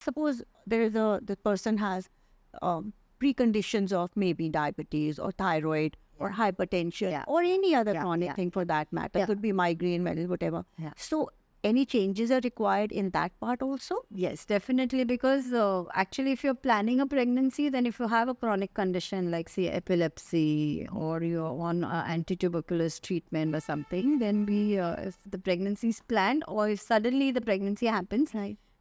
Suppose the person has preconditions of maybe diabetes or thyroid or hypertension or any other chronic thing for that matter. Could be migraine, whatever. So any changes are required in that part also? Yes, definitely. Because actually, if you're planning a pregnancy, then if you have a chronic condition like, say, epilepsy, or you're on anti-tuberculous treatment or something, then if the pregnancy is planned, or if suddenly the pregnancy happens,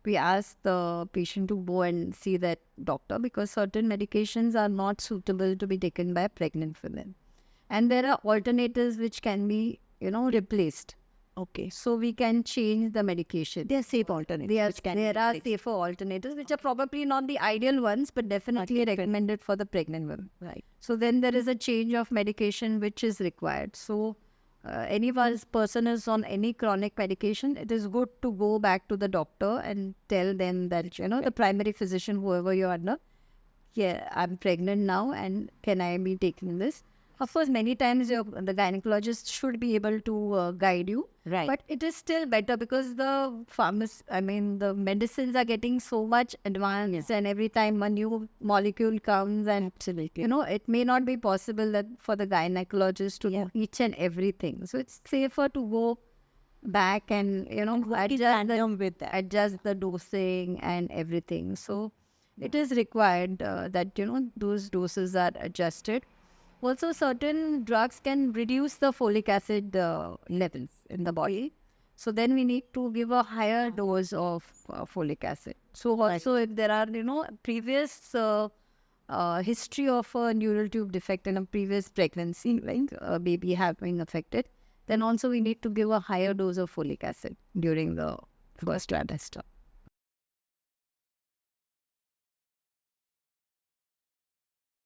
we ask the patient to go and see that doctor, because certain medications are not suitable to be taken by pregnant women. And there are alternatives which can be, replaced. Okay. So we can change the medication. They are safe alternatives. There are safer alternatives, which are probably not the ideal ones, but definitely recommended for the pregnant women. Right. So then there is a change of medication which is required. So any person is on any chronic medication, it is good to go back to the doctor and tell them that, the primary physician, whoever you're under, I'm pregnant now and can I be taking this? Of course, many times the gynecologist should be able to guide you. Right. But it is still better because the the medicines are getting so much advanced, and every time a new molecule comes, and absolutely, it may not be possible that for the gynecologist to know each and everything. So it's safer to go back and adjust the dosing and everything. So it is required that those doses are adjusted. Also, certain drugs can reduce the folic acid levels in the body. So then we need to give a higher dose of folic acid. So also if there are, previous history of a neural tube defect in a previous pregnancy, like a baby having affected, then also we need to give a higher dose of folic acid during the first trimester.